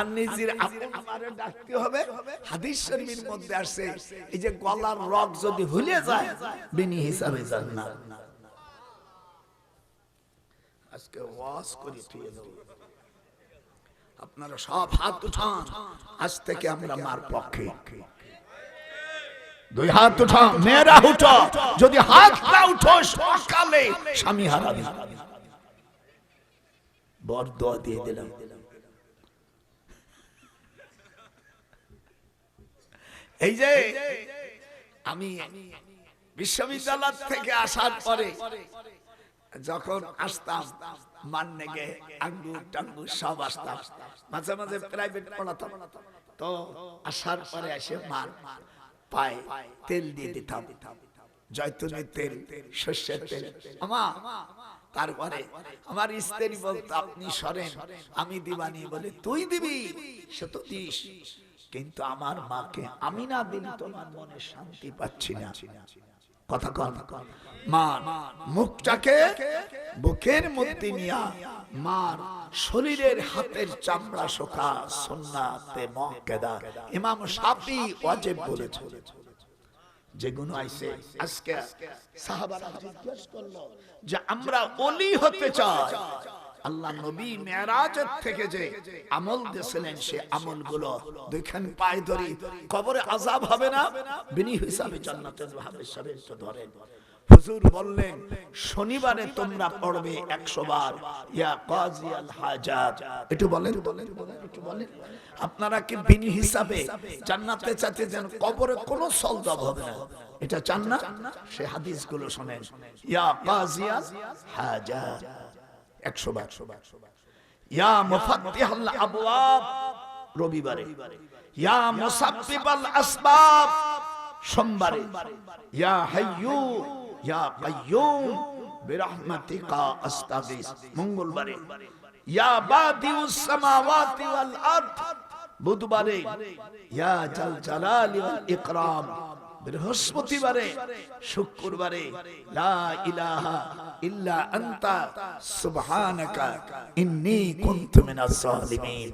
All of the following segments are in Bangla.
আর নিজের আপন মারে ডাকতে হবে। হাদিস শরীফের মধ্যে আসছে এই যে গলার রগ যদি ভুলে যায় বিনি হিসাবে জান্নাত। আজকে ওয়াজ করি থুয়ে দাও, আপনারা সব হাত উঠান, আজ থেকে আমরা মার পক্ষে। দুই হাত উঠাও, মেয়েরা উঠো, যদি হাত না উঠো সকালে স্বামী হারাবে। বর দোয়া দিয়ে দিলাম। এই যে আমি বিশ্ববিদ্যালয় থেকে আসার পরে যখন আসতাম মান্নে গে আঙ্গুর টাঙ্গুর সব আসতাম, মাঝে মাঝে প্রাইভেট পড়াতাম, তো আসার পরে এসে মার পায়ে তেল দিয়ে দিতাম, জয়তুনের তেল, সর্ষের তেল। তারপরে আমার স্ত্রী বলতো আপনি সরেন, আমি দিবানি, বলে তুই দিবি সে তো দিস, কিন্তু আমার মাকে আমি না দিলে তোমার মনে শান্তি পাচ্ছি না। কথা কন, মা মুখটাকে বুকের মধ্যে নিয়া মার শরীরের হাতের চামড়া শোকা সুন্নাতে মুআক্কাদা ইমাম শাফি ওয়াজিব বলেছে। যেগুলো আইছে আজকে সাহাবারা জিজ্ঞেস করলো যে আমরা ওলি হতে চাই, আল্লাহ নবী মেরাজের থেকে যে আমল দিয়েছিলেন সে আমলগুলো দুইখান পায়ে ধরি, কবরে আযাব হবে না, বিনি হিসাবে জান্নাতে যাবে। সবে তো ধরেন হুজুর বললেন শনিবারে তোমরা পড়বে 100 বার ইয়া কাজী আল হাজাত। একটু বলেন, একটু বলেন, আপনারা কি বিনি হিসাবে জান্নাতে চাইতে যেন কবরে কোনো সওয়াব হবে না, এটা চান না? সে হাদিসগুলো শুনেন, ইয়া কাজী আল হাজাত 100 বার, ইয়া মুফাত্তিহাল আবওয়াব রবিবারে, ইয়া মুসাব্বিবাল আসবাব সোমবারে, ইয়া হাইয়্যু ইয়া কাইয়্যুম বিরহমাতিকা আস্তাগীস মঙ্গলবারে, ইয়া বাদিউস সামাওয়াতি ওয়াল আরদ বুধবারে, ইয়া জাল জালালি ওয়াল ইকরাম বৃহস্পতিবারে, শুক্রবারে লা ইলাহা ইল্লা আনতা সুবহানাকা ইন্নী কুনতু মিনাজ জালিমিন।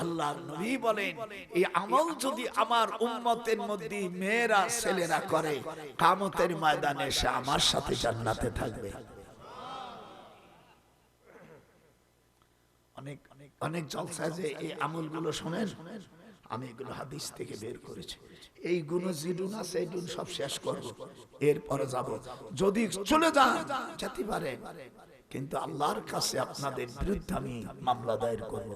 আল্লাহর নবী বলেন এই আমল যদি আমার উম্মতের মধ্যে মেয়েরা ছেলেরা করে কিয়ামতের ময়দানে সে আমার সাথে জান্নাতে থাকবে। অনেক অনেক জলসা যে এই আমলগুলো শুনেন, আমি এগুলো হাদিস থেকে বের করেছি। এই গুণ জিডুন আছে এই গুণ সব শেষ করব, এরপরে যাব। যদি চলে যান যেতে পারে, কিন্তু আল্লাহর কাছে আপনাদের বিরুদ্ধে আমি মামলা দায়ের করব।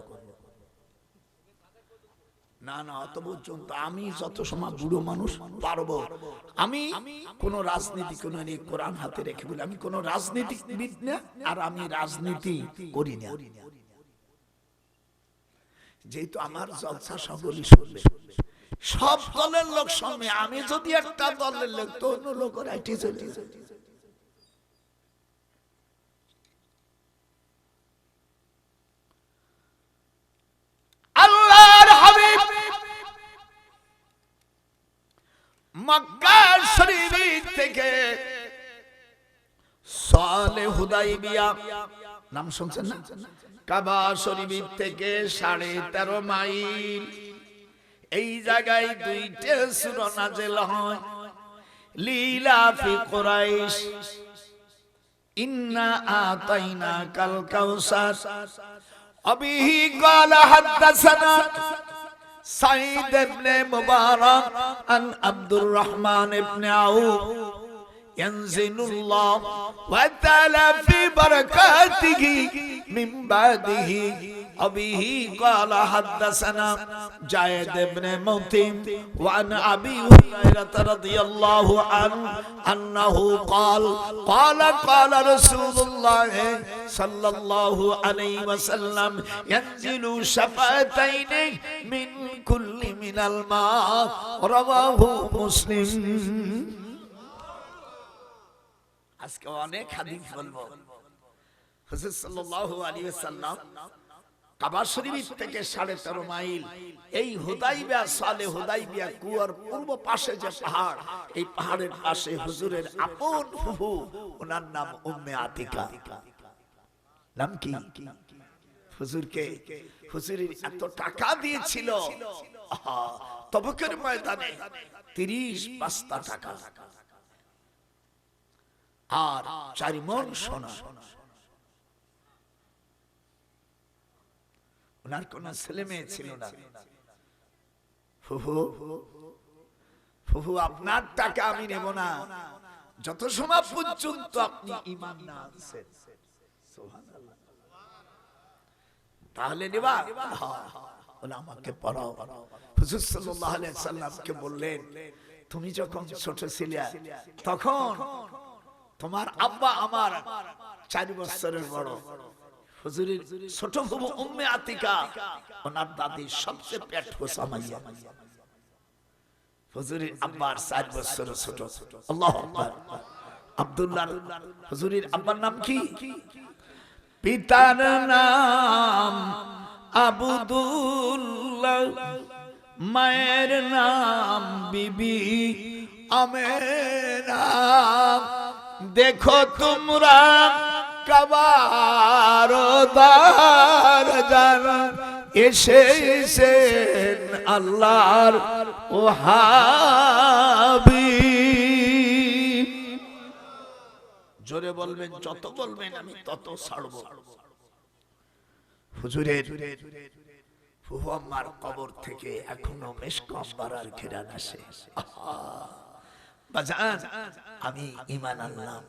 না না, অত পর্যন্ত আমি যত সময় বুড়ো মানুষ পারবো। আমি কোন রাজনীতি কোন কোরআন হাতে রেখে বলি আমি কোন রাজনীতিবিদ না, আর আমি রাজনীতি করি না। যেহেতু আমার জলসা সকলই শুনবে, সব দলের লোক শুনবে, আমি যদি একটা দলের লোক তো অন্য লোকের আইটি চলে যায়। আল্লাহর হাবিব মক্কা শরীফ থেকে সালে হুদাইবিয়া নাম শুনছেন না, কাবা শরীফ থেকে 13.5 মাইল, এই জায়গায় দুইটা সূরা নাযিল হয়। লিলাফি কুরাইশ ইন্না আতাইনাকাল কাউসার। আবিহি ক্বালা হাদাসানা সাঈদ ইবনে মুবারাক আন আব্দুর রহমান ইবনে আউফ ইয়ানজিলুল্লাহ ওয়া তাআলা ফি বারাকাতিহি মিন বাদিহি। আবিহি ক্বালা হাদাসানা যায়েদ ইবনে মুতিম ওয়া আন আবি হুরায়রা রাদিয়াল্লাহু আনহু আন্নাহু ক্বালা ক্বালা রাসূলুল্লাহ সাল্লাল্লাহু আলাইহি ওয়াসাল্লাম ইয়ানজিলু শাফাতাইনি মিন কুল্লি মিনাল মা। রাওয়াহু মুসলিম। আজকে অনেক হাদিস বলবো। হুজুর সাল্লাল্লাহু আলাইহি ওয়াসাল্লাম কাবা শরীফ থেকে 13.5 মাইল এই হুদাইবিয়া সালে হুদাইবিয়া কুয়ার পূর্ব পাশে যে পাহাড়, এই পাহাড়ের পাশে হুজুরের আপন ফুফু, ওনার নাম উম্মে আতিকা। নাম কি? হুজুরকে, হুজুরের এত টাকা দিয়েছিল, তবুকের ময়দানে 30 বস্তা টাকা আর 4 মণ সোনা। ওনার কোন ছেলে মেয়ে ছিল না। ফুফু, ফুফু আপনার টাকা আমি নেব না যত সময় পর্যন্ত আপনি ঈমান না আনছেন। সুবহানাল্লাহ। তাহলে নেবা? ওলা আমাকে পড়াও। হুজুর সাল্লাল্লাহু আলাইহি সাল্লামকে বললেন, তুমি যখন ছোট ছিলে তখন তোমার আব্বা আমার 4 বছরের বড়। হুজুরের ছোট ফুফু উম্মে আতিকা, ওনার দাদি সবচেয়ে পেট খোসা মাইয়া। হুজুরের আব্বার 4 বছর ছোট। আল্লাহু আকবার। আব্দুল্লাহ হুজুরের আব্বার নাম কি? পিতার নাম আবদুল্লাহ, মায়ের নাম বিবি আমেনা। দেখো তোমরা কাবার দ্বার যারা এসেছেন আল্লাহর হাবিব। জোরে বলবেন, যত বলবেন আমি তত ছাড়ব। হুজুরের ফুফু আম্মার কবর থেকে এখনো মেশকাত বাড়ার ঘেরান আসে। বাজান, আমি ঈমান আনলাম।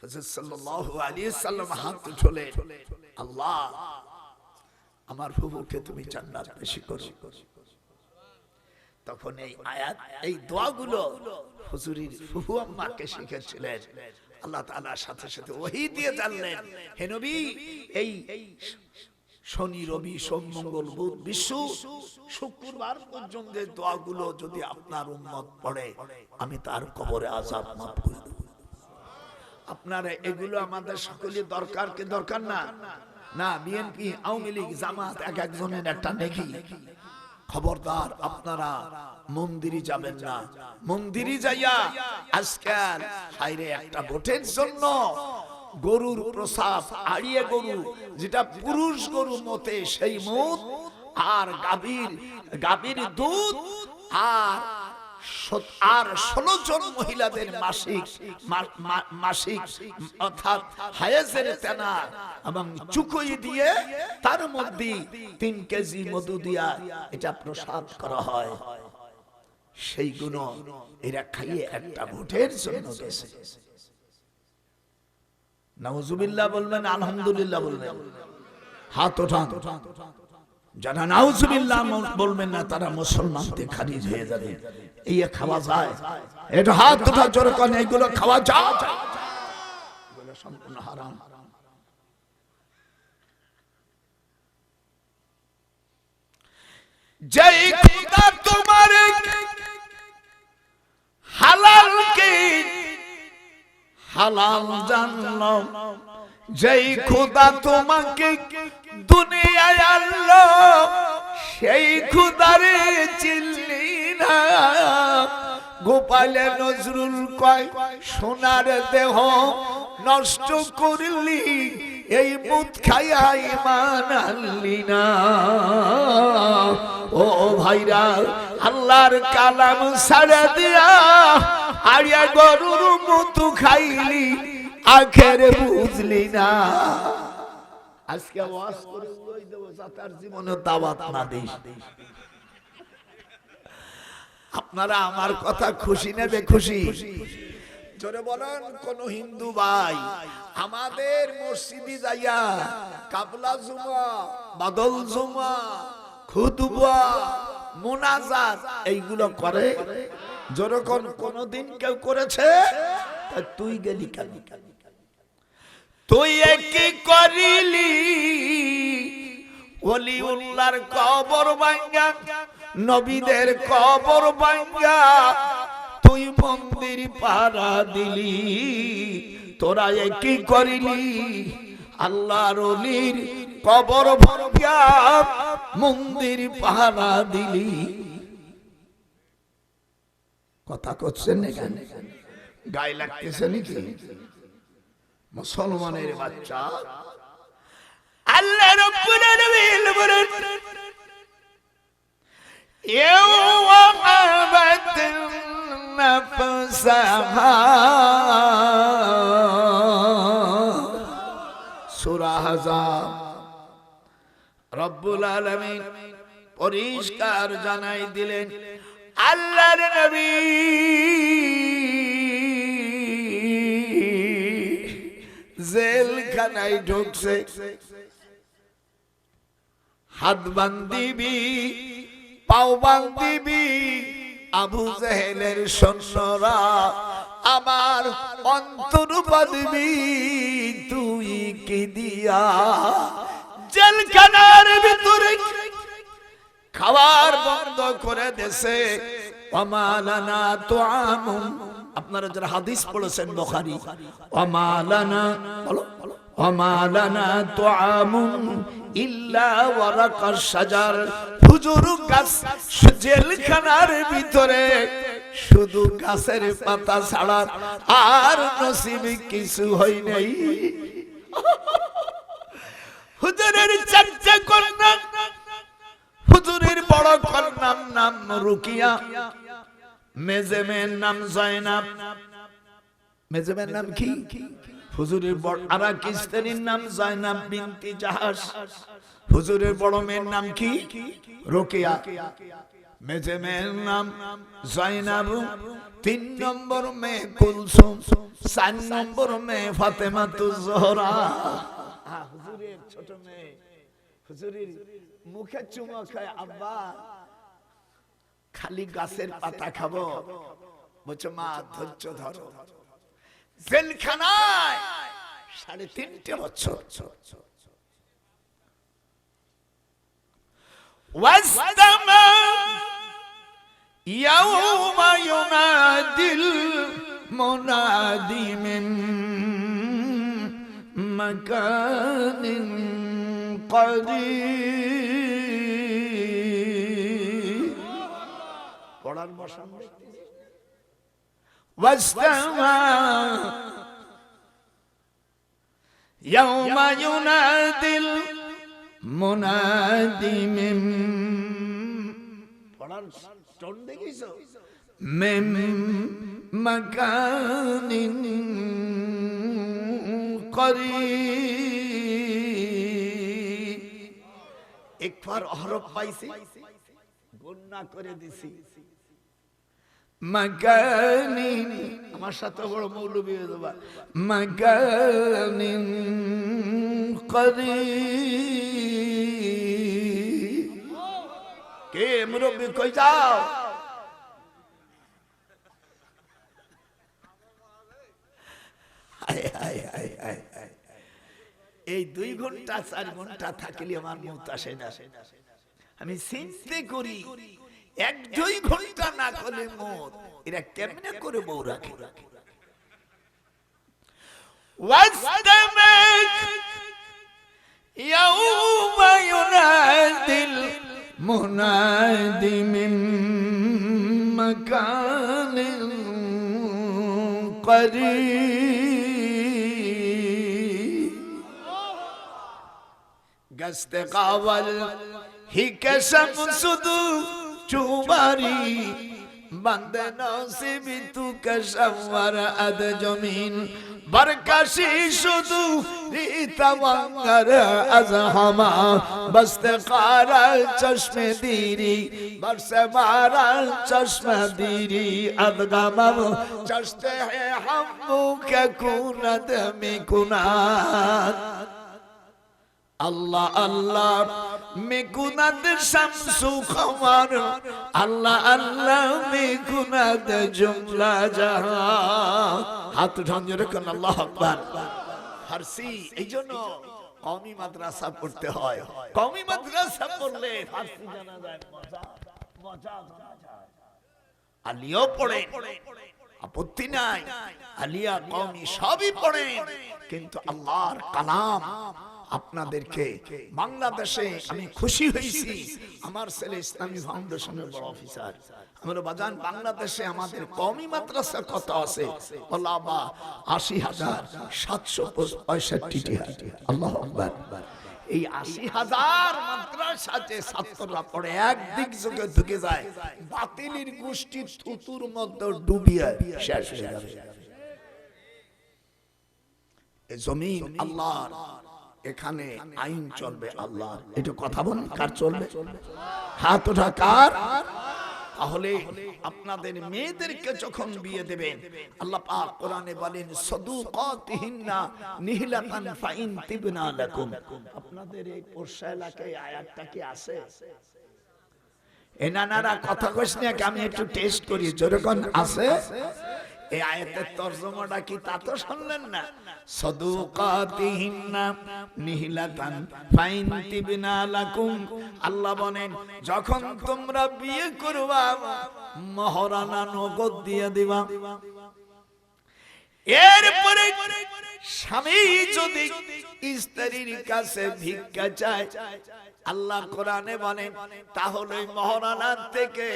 হুজুর সাল্লাল্লাহু আলাইহি সাল্লাম হাত তুলে, আল্লাহ আমার ফুফুকে তুমি জান্নাত বেশি করো। তখন এই আয়াত, এই দোয়াগুলো হুজুরের ফুফু আম্মাকে শিখেছিলেন। আল্লাহ তাআলার সাথে সাথে ওহী দিয়ে জানলেন, হে নবী, এই শনি রবি সোম মঙ্গল বুধ বিশ্ব শুক্রবার পর্যন্ত দোয়াগুলো যদি আপনার উম্মত পড়ে, আমি তার কবরে আযাব মাফ করে দেব। আপনারা এগুলো আমাদের সকলের দরকার কি দরকার না? না, বিএনপি আওয়ামী লীগ জামাত এক একজনের একটা নেকি। খবরদার, আপনারা মন্দিরে যাবেন না। মন্দিরে যাইয়া আজকাল হাইরে একটা ভোটের জন্য গরুর প্রসাব, আড়িয়ে গরু, যেটা পুরুষ গরু মতে সেই মুত, আর গাভীর দুধ, আর 16 জন মহিলাদের মাসিক অর্থাৎ হায়েজের তেনা এবং চুকই দিয়ে তার মধ্যে 3 কেজি মধু দিয়া এটা প্রসাদ করা হয়। সেইগুলো এরা খাইয়ে একটা ভোটের জন্য গেছে। নাউজুবিল্লাহ বলবেন, আলহামদুলিল্লাহ বলবেন। হাত ওঠান। যারা নাউজুবিল্লাহ বলবেন না তারা মুসলমানতে খারিজ হয়ে যাবে। এই খাওয়া যায়? এটা হাত ওঠা জোরে কোন এইগুলো খাওয়া যায়? এগুলো সম্পূর্ণ হারাম। যেই খোদা তোমার হালালকে হালাল জানলো, যেই খোদা তোমাকে দুনিয়ায় আনলো, সেই খোদারে চিনলি না। গোপালে নজরুল কয়, সোনার দেহ নষ্ট করলি, এই মুদ খাইয়া ঈমান আনলি না। ও ভাইরা, আল্লাহর কালাম ছাড়া দিয়া আড়িয়া গরুর মতো খাইলি, আখেরে বুঝলি না। আজকে ওয়াজ করে ওই দেব যাতার জীবনে দাওয়াত না দিস। আপনারা আমার কথা খুশি নেবে? খুশি? জোরে বলেন। কোন হিন্দু ভাই আমাদের মসজিদে যাইয়া কাবলা জুমা, বাদল জুমা, খুতবা, মুনাজাত এইগুলো করে? যখন কোনদিন কেউ করেছে? তুই গেলি কেন? তুই কি করিলি? ওলিউল্লাহর কবর ভাঙ্গা, নবীদের কবর ভাঙ্গা তুই মন্দির পাড়া দিলি। তোরা কি করিলি? আল্লাহর ওলির কবর ভাঙ্গা মন্দির পাড়া দিলি। কথা করছেন এখানে? গায়ে লাগতেছে নাকি? মুসলমানের বাচ্চা রব্বুল আলামিন বলেন ইয়াওমা আবাদান নাফসাহা সূরা আহজাব। রব্বুল আলামিন পরিষ্কার জানাই দিলেন আল্লাহর নবী জেলখানায় ঢুকছে, হাত বান্ধিবি পাও বান্ধিবি, আবু জেহেলের সৈন্যরা আমার অন্তর বাঁধবি তুই কি দিয়া। জেলখানার ভিতরে খাবার বন্ধ করে দেশে। ওয়ামালানা তুআমুন, আপনারা যারা হাদিস পড়েছেন বুখারী, ওয়ামালানা বলো, ওয়ামালানা তুআমুন ইল্লা ওয়ারাকাশ শাজার, হুজুর গাছ জেলখানার ভিতরে শুধু গাছের পাতা ছাড়া আর নসিবে কিছু হয় নাই। হুজুরের চারটা কন্যা, হুজুরের বড় কন্যার নাম রুকিয়া, মেজেমের নাম জয়নাব। মেজেমের নাম কি? হুজুরের বড় আরেক স্ত্রীর নাম জয়নাব বিনতে জাহাশ। হুজুরের বড় মেয়ের নাম কি? রুকিয়া। মেজেমের নাম জয়নাব, 3 নম্বর মেয়ে কুলসুম, 4 নম্বর মেয়ে ফাতেমাতুজ জোহরা। হুজুরের ছোট মেয়ে, হুজুরের মুখে চুমো খায়, আব্বা খালি গাছের পাতা খাবো। বলছে মা ধৈর্য ধরো। জেলখানায় 3.5 বছর। ওয়াসতামা ইয়াউমা ইউনাদিল মুনাদি মিন মাকানিন করিব। পড়ার বসান ওয়াসতামা ইয়াউমা ইউনাদিল মুনাদি মিন, পড়ার টোন দেখিছো, মিন মাকানিন করিব। একবার হরফ পাইছি, গণনা করে দিছি। মাকানিন, আমার সাথে বড় মৌলবী হয়ে যাবা, মাকানিন করিব। কে মুরব্বী কই যাও? এই 2 ঘন্টা 4 ঘন্টা থাকলে আমার মত আসে না। আমি চিন্তা করি 1-2 ঘন্টা না করলে মত এরা কেমনে করে বউ রাখে। ওয়াসতামাক ইয়াউমা ইউনাদিল মুনাদি মিন মাকানিন করিব। গস্তে কাওয়াল হি কসম শুধু চুবারি, বন্দে নসিবি তু কসওয়ার আদ জমিন, বরকশি শুধু রিতওয়াঙ্গর আজহামা, বস্তে কারা চশমে দিরি, বরসে মারা চশমে দিরি আদগামম, চশতে হে হামু কে কুনত মে কুনাত। আল্লাহ আল্লাহ মেকুনাদ শামসু কমর, আল্লাহ আল্লাহ মেকুনাদ জুমলা জাহান। হাত ঢঞ্জে রাখুন, আল্লাহু আকবার। ফারসি এইজন্য কওমি মাদ্রাসা পড়তে হয়। কওমি মাদ্রাসা পড়লে ফারসি জানা যায়, মজা মজা জানা যায়। আলিয়াও পড়ে, আপত্তি নাই, আলিয়া কওমি সবই পড়ে, কিন্তু আল্লাহর কালাম আপনাদেরকে বাংলাদেশে আমি খুশি হয়েছি। আমার ছেলে ইসলামী ফাউন্ডেশনের বড় অফিসার। আমরা বাজান বাংলাদেশে আমাদের কওমি মাদ্রাসা কত আছে? আল্লাহ 80,765টি। আল্লাহু আকবার। এই ৮০,০০০ মাদ্রাসা যে ছাত্ররা পড়ে একদিক যুগে ঢুকে যায়, বাতিলের গোষ্ঠী থুতুর মধ্যে ডুবিয়ে শেষ হয়ে যাবে। এই জমিন আল্লাহর, এখানে আইন চলবে আল্লাহ। এটা কথা বলেন, কার চলবে? হাত ওঠা কার? তাহলে আপনাদের মেয়েদেরকে যখন বিয়ে দেবেন, আল্লাহ পাক কোরআনে বলেন সাদুকাতিহিন্না নিহলাতান ফাইন তিবনা লাকুম। আপনাদের এই পোরশা এলাকায় আয়াতটা কি আছে? এনানারা কথা কইস না, আমি একটু টেস্ট করি, যেরকম আছে এই আয়াতের তরজমাটা কি তা তো শুনলেন না? সাদুকাতিহিন্না নিহলাতান ফাইন তিবনা লাকুম। আল্লাহ বলেন যখন তোমরা বিয়ে করবা মহরানা নগদ দিয়ে দিবা। এরপরে স্বামী যদি স্ত্রীর কাছে ভিক্ষা চায়, আল্লাহ কোরআনে বলেন তাহলে মহরানার থেকে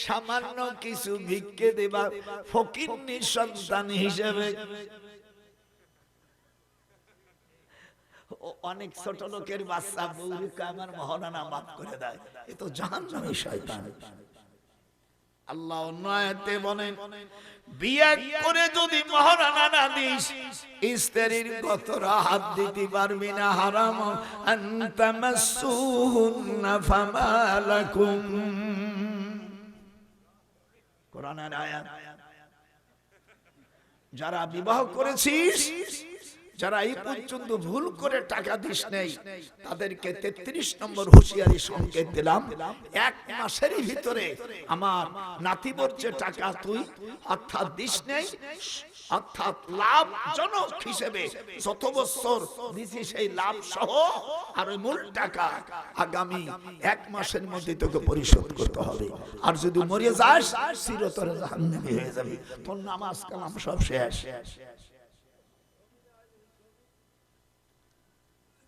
সামান্য কিছু ভিক্ষে দেবা ফকিন্নি সন্তান হিসেবে। অনেক ছোট লোকের বাচ্চা বউকে আমার মহরানা মাফ করে দেয়, এ তো জাহান্নামী শয়তান। আল্লাহ অন্য আয়াতে বলেন বিয়ে করে যদি মহরানা না দিস স্ত্রীর গতরা হাত দিতে পারবি না, হারাম আনতা মাসসুহুন্না ফামা লাকুম। কোরআনের আয়াত। যারা বিবাহ করেছিস, যারা এই পর্যন্ত ভুল করে টাকা দিস নেই, তাদেরকে 33 নম্বর হুঁশিয়ারি সংকেত দিলাম। 1 মাসের ভিতরে আমার নাতিবর যে টাকা তুই অর্থাৎ দিস নেই, অর্থাৎ লাভজনক হিসেবে যত বছর দিছি সেই লাভ সহ আর ওই মূল টাকা আগামী 1 মাসের মধ্যে তোকে পরিশোধ করতে হবে। আর যদি মরে যাস চিরতরে জাহান্নামী হয়ে যাবি, তোর নামাজ কালাম সব শেষ।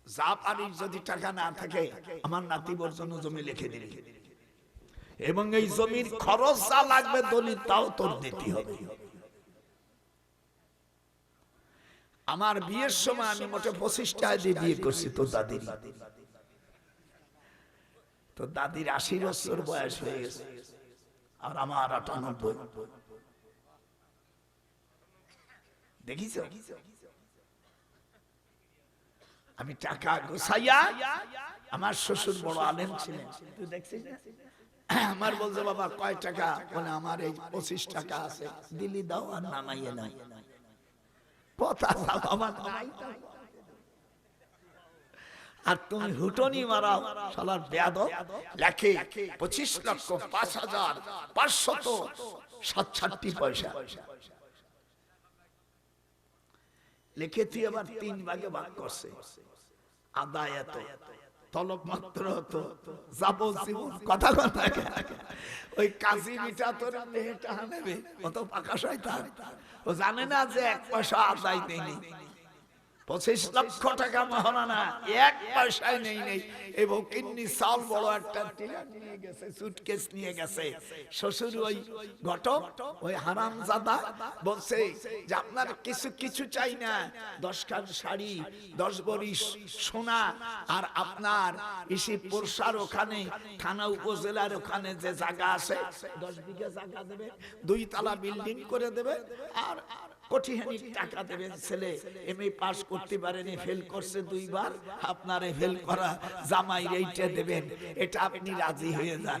জাপানির যদি টাকা না থাকে আমার নাতিবর জন্য জমি লিখে দিলি, এবং এই জমির খরচ যা লাগবে দলিল তাও তোর দিতে হবে। আমার বিয়ের সময় আমি মোটে 25 টাকা দিয়ে বিয়ে করছি তোর দাদির। তোর দাদির 80 বছর বয়স হয়ে গেছে আর আমার 98। দেখিস আমি টাকা গোছাইয়া, আমার শ্বশুর বড় আলেম ছিলেন, তুই দেখছিস না? আমার বলছে বাবা কয় টাকা? বলে আমার এই 25 টাকা আছে, দিলি দাও আর নামাইয়ে নাই। আর তুমি হুটনি মারাও শালার বেয়াদব। লেখে 25,05,567 পয়সা লিখে তুই আবার 3 ভাগে ভাগ করছে। আদায় এত, তলব মাত্র হতো, যাবজ্জীবন। কথা কথা ওই কাজী মিটা তোর মেয়েটা নেবে, কত পাকা শয়তান। ও জানে না যে 1 পয়সা আদায় নেই। 25 লক্ষ টাকা মহারানা 1 পয়সায় নেই। এই ভকিন্নি সাল বড় একটা টিলার নিয়ে গেছে, সুটকেস নিয়ে গেছে। শ্বশুর ওই ঘটক, ওই হারামজাদা বলছে যে আপনার কিছু চাই না, 10 খান শাড়ি, 10 ভরি সোনা, আর আপনার ইসি পোরশার ওখানে থানা উপজেলার ওখানে যে জায়গা আছে 10 বিঘা জায়গা দেবে, 2 তলা বিল্ডিং করে দেবে, আর কোটিহানি টাকা দেবেন। ছেলে এমএ পাস করতে পারেনি, ফেল করছে 2 বার, আপনারে ফেল করা জামাই এইটা দেবেন, এটা আপনি রাজি হয়ে যান।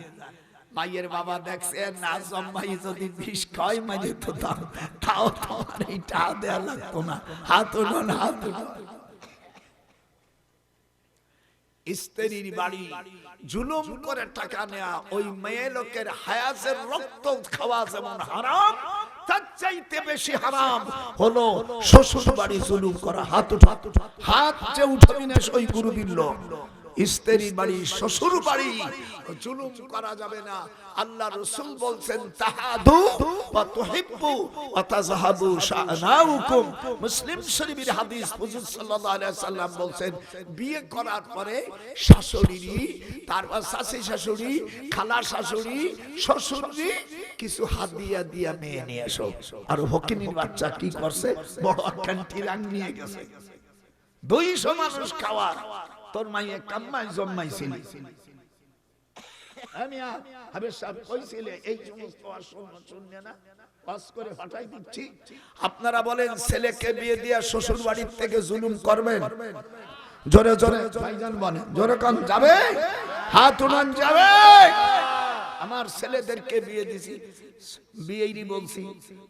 মায়ের বাবা দেখছে না জম্মাই যদি বিষ খায় মানে তো তাও তোমার এইটা দেয়া লাগতো না। হাত উঠান, হাত উঠান। স্ত্রীর বাড়ি জুলুম করে টাকা নেয়া, ওই মেয়ে লোকের হায়াতের রক্ত খাওয়া যেমন হারাম, তার চাইতে বেশি হারাম হলো শ্বশুর বাড়ি জুলুম করা। হাত উঠা, হাত যে উঠাবি না সই গুরু দিল। স্ত্রী বাড়ি, শ্বশুর বাড়ি জুলুম করা যাবে না। আল্লাহ রাসূল বলছেন তাহাদু ওয়া তুহিব্বু ওয়া তাযহাবু শা'নাউকুম। মুসলিম শরীফের হাদিস, হুজুর সাল্লাল্লাহু আলাইহি ওয়াসাল্লাম বলছেন বিয়ে করার পরে শাশুড়ি, তারপর শাশি শাশুড়ি, খালা শাশুড়ি, শ্বশুরজি কিছু হাদিয়া দিয়া মেয়ে নিয়ে এসো। আর হকিনীর বাচ্চা কি করছে? বড় একখান টিরাং নিয়ে গেছে, 200 মানুষ খাওয়ার। তোর মাইয়ে কাম্মায় জন্মাইছিল। আমি হাবের সাহেব কইছিলে এই সমস্ত শুনলে না, পাস করে ফাটাই দিচ্ছি। আপনারা বলেন ছেলেকে বিয়ে দিয়ে শ্বশুর বাড়ির থেকে জুলুম করবেন? জোরে জোরে ভাইজান বলেন, জোরে কান যাবে, হাত উঠান যাবে। আমার ছেলেদেরকে বিয়ে দিছি, বিয়েই বলছি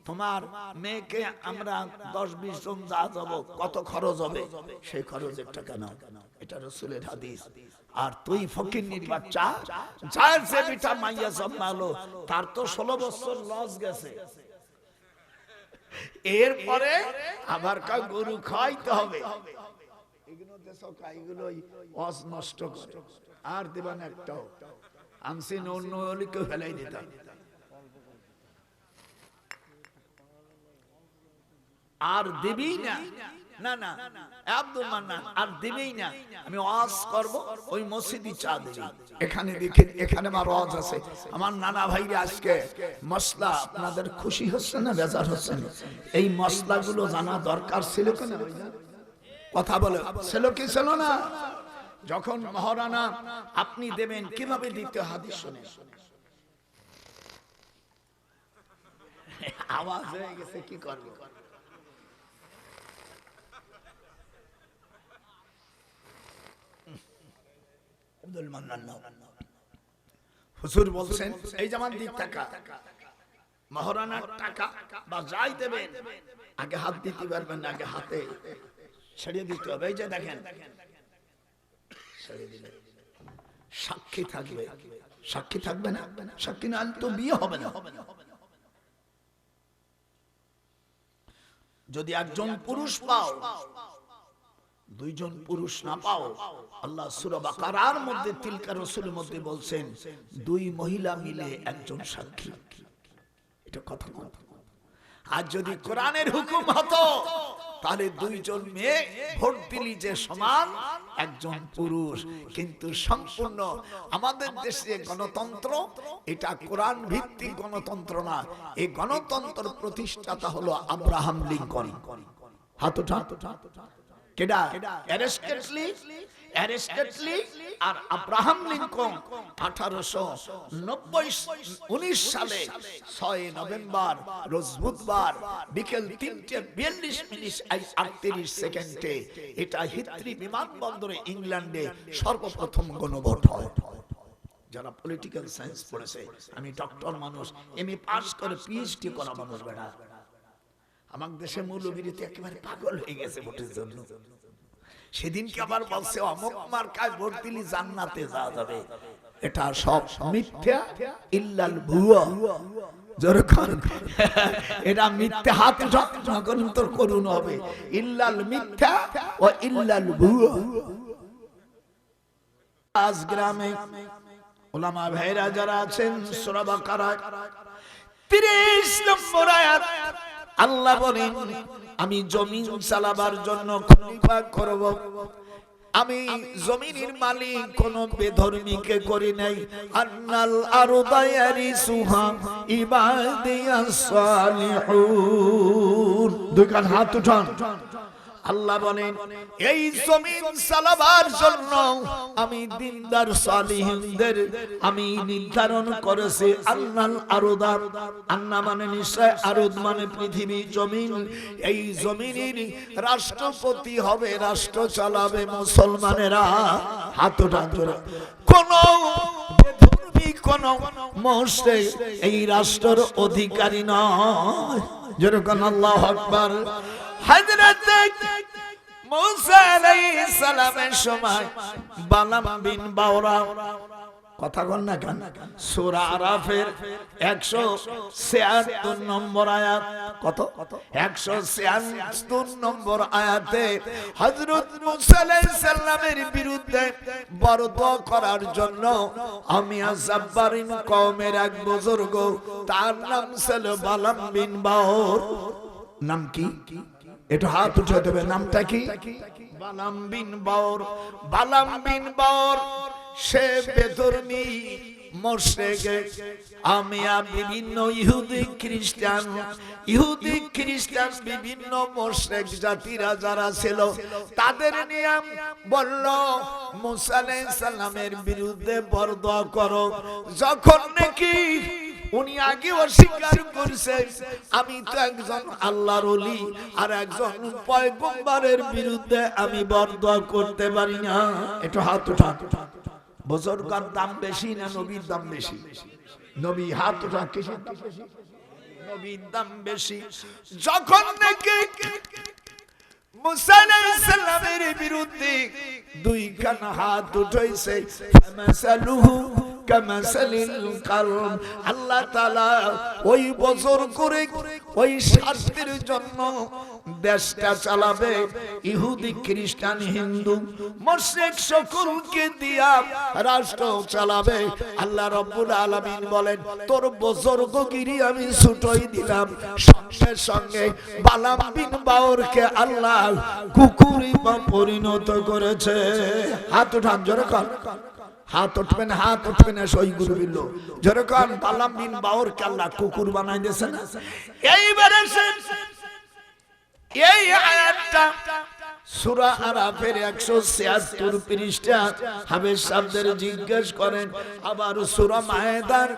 তোমার মেয়েকে আমরা 10-20 জন যা যাব, কত খরচ হবে সেই খরচের টাকা নাও, এটা রাসূলের হাদিস। আর তুই ফকিন্নির বাচ্চা, যার যে বিটা মাইয়া জন্মালো তার তো 16 বছর লস গেছে, এরপরে আবার কা গরু খাইতে হবে। এগুলো দেশো কাইগুলোই ওয়াজ নষ্ট করে, আর দিবেন একটাও আমসি অন্য হলিকে ফেলাই দিতাম। আর দিবি না, না না আব্দুল মান্নান আর দিবেই না, আমি ওয়াজ করব ওই মসজিদি চা দিবি। এখানে দেখেন, এখানে আমার ওয়াজ আছে। আমার নানা ভাইরা আজকে মশলা, আপনাদের খুশি হচ্ছে না বেজার হচ্ছে না? এই মশলাগুলো জানা দরকার ছিল কেন? কথা বলে ছিল কি ছিল না? যখন মহারানা আপনি দেবেন কিভাবে দিতে, হাদিস শুনে আওয়াজ হয়ে গেছে, কি করবে? আব্দুল মান্নান হুজুর বলছেন এই যেমন দিক টাকা, মহারানার টাকা বা যাই দেবেন আগে হাত দিতে পারবেন না, আগে হাতে ছেড়ে দিতে হবে। এই যে দেখেন সাক্ষী থাকবে, সাক্ষী থাকবে না, সাক্ষী না তো বিয়ে হবে না। যদি একজন পুরুষ পাও, দুইজন পুরুষ না পাও, আল্লাহ সূরা বাকারার মধ্যে তিলকা রাসূলের মধ্যে বলছেন 2 মহিলা মিলে একজন সাক্ষী। এটা কথা না। আর যদি কোরআনের হুকুম হতো তাহলে 2 জন মেয়ে ভোট দিলি যে সমান একজন পুরুষ। কিন্তু সম্পূর্ণ আমাদের দেশে গণতন্ত্র, এটা কোরআন ভিত্তিক গণতন্ত্র না। এই গণতন্ত্র প্রতিষ্ঠাতা হলো আব্রাহাম লিঙ্কন। হাত উঠা, কেডা? অ্যারিস্টটল আর আব্রাহাম লিঙ্কন 1819 সালে 6 নভেম্বর রোজ বুধবার বিকেল 3:42:38 এটা হিথ্রি বিমানবন্দরে ইংল্যান্ডে সর্বপ্রথম গণভোট হয়। যারা পলিটিক্যাল সায়েন্স পড়েছে, আমি ডক্টর মানুষ, এমএ পাস করে পিএইচডি করা মানুষ, বেড়া আমার দেশে মৌলবীতে একেবারে পাগল হয়ে গেছে ভোটের জন্য। সেদিনকে আবার বলছে অমুক মার্কায় ভোট দিলে জান্নাতে যাওয়া যাবে। এটা সব মিথ্যা, ইল্লাল ভুয়া। যখন এটা মিথ্যা, হাত যখন তোর করুন হবে, ইল্লাল মিথ্যা ও ইল্লাল ভুয়া। আজ গ্রামে ওলামা ভাইরা যারা আছেন, সূরা বাকারা 30 নম্বর আয়াত আল্লাহ বলেন আমি জমিন চালাবার জন্য খলিফা করব। আমি জমিনের মালিক কোন বেধর্মীকে করি নাই। আন্নাল আরদা ইয়ারিসুহা ইবাদিয়াস সালিহুন। 2 কান হাত উঠান। আল্লাহ বলেন এই জমিন চালাবার জন্য আমি দিনদার সালিহিনদের আমি নির্ধারণ করেছি। আন্নাল আরদা, আন্না মানে নিশ্চয়, আরদ মানে পৃথিবী, জমিন। এই জমিনের রাষ্ট্রপতি হবে, রাষ্ট্র চালাবে মুসলমানেরা। হাত উঠান। কোন বেধর্মী, কোন মুশরিক এই রাষ্ট্রের অধিকারী নয়। যেরকম আল্লাহু আকবার। হযরত মুসা আলাইহিস সালামের সময় বালাম বিন বাওরা, কথা বল না কেন, সূরা আরাফের 176 নম্বর আয়াত, কত 176 নম্বর আয়াতে হযরত মুসা আলাইহিস সালামের বিরুদ্ধে বরদ করার জন্য আমি আযাব্বারিন কওমের এক বুজুর্গ, তার নাম ছিল বালাম বিন বাওর। নাম কি? একটু হাত উঠে দেবে, নামটা কি? বালাম বিন বাওর। বালাম বিন বাওর সে বেধর্মী মুশরিক। আমি বিভিন্ন ইহুদি খ্রিস্টান বিভিন্ন মুশরিক জাতিরা যারা ছিল তাদের নিয়ে বলল মুসা আলাইহিস সালামের বিরুদ্ধে বরদোয়া করো। যখন নাকি উনি আগে অস্বীকার করছে আমি তো একজন আল্লাহর ওলি আর একজন পয়গম্বরের বিরুদ্ধে আমি বরদোয়া করতে পারি না। একটু হাত উঠা। বুজুর্গের দাম বেশি না নবীর দাম বেশি? নবী। হাত উঠা। কিসের দাম বেশি? নবীর দাম বেশি। যখন নাকি মুসা আলাইহিস সালামের বিরুদ্ধে দুইখানা হাত উঠাইছে ফামাসালুহু কামাসালিল কালব, আল্লাহ তাআলা ওই বছর করে ওই শাস্তির জন্য দেশটা চালাবে ইহুদি খ্রিস্টান হিন্দু মুশরিক সকলকে দিয়া রাষ্ট্র চালাবে। আল্লাহ রাব্বুল আলামিন বলেন তোর বুজুর্গগিরি আমি ছুটই দিলাম। সঙ্গে সঙ্গে বালাম বিন বাওরকে আল্লাহ কুকুরে পরিণত করেছে। হাত উঠান জোরে কর। হাত উঠবে না, হাত উঠবে না। সই গুরু বিল্লো জোরে কর। বালাম বিন বাওরকে আল্লাহ কুকুর বানাই দিয়েছে না। এইবারে এই আয়াতটা সূরা আরাফের 176 পৃষ্ঠা হাফেজ সাহেবদের জিজ্ঞেস করেন। আবার সূরা মায়েদার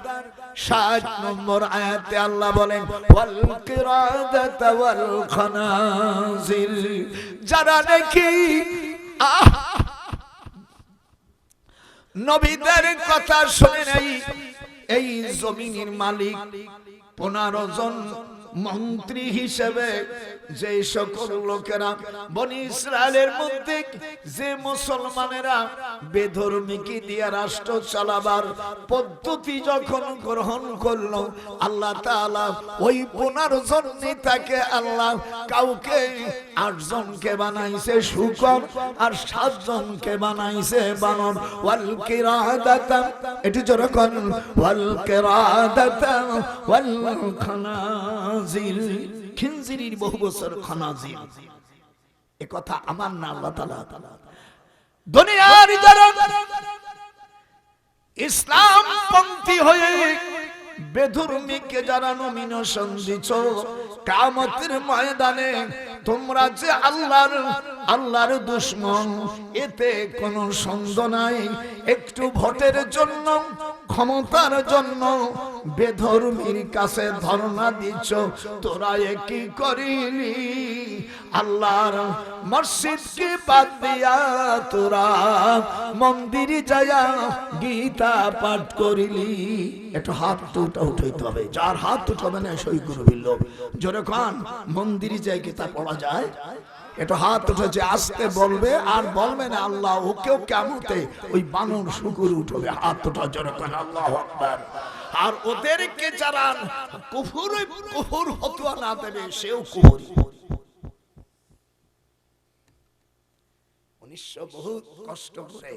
60 নম্বর আয়াতে আল্লাহ বলেন ওয়াল কিরাদাতা ওয়াল খানাজির, যারা নাকি নবীদের কথা শুনে নাই, এই জমিনের মালিক 15 জন মন্ত্রী হিসেবে যে সকল লোকেরা বনি ইসরায়েলের মধ্যে যে মুসলমানেরা বেধর্মীকে দিয়ে রাষ্ট্র চালাবার পদ্ধতি যখন গ্রহণ করলো, আল্লাহ তাআলা ওই 15 জন নেতাকে আল্লাহ কাউকে 8 জনকে বানাইছে শুকর আর 7 জনকে বানাইছে বানর। ওয়াল কিরাদাতা, এটি জোরে কোন ওয়াল কিরাদাতা ওয়াল খানাজির, খিনজিরের বহু বছর খানাজির। এ কথা আমার না আল্লাহ তাআলা। দুনিয়ার যারা ইসলাম পন্থী হয়ে বেধর্মীকে যারা নমিনেশন দিচ্ছ, কিয়ামতের ময়দানে তোমরা যে আল্লাহর দুশমন, এতে কোনো সন্দেহ নাই। একটু ভোটের জন্য, ক্ষমতার জন্য বেধর্মীর কাছে ধর্ণা দিচ্ছ, তোরা কি করিলি? আল্লাহর মসজিদকে বাদ দিয়া তোরা মন্দিরে যায়া গীতা পাঠ করিলি। একটু হাত উঠাইতে হবে। যার হাত উঠাবে না সই করে বিল জোরে খান। মন্দিরে যাই গীতা পড়া যায়? একটু হাত উঠেছে আসতে বলবে আর বলবে না আল্লাহ ওকেও কেমতে ওই বানর শুকুর উঠবে। হাত উঠা জোরে খান আল্লাহু আকবার। আর ওদেরকে যারা কুফর ফতোয়া না দেবে সেও কুফরি। 1900 বহুত কষ্ট করে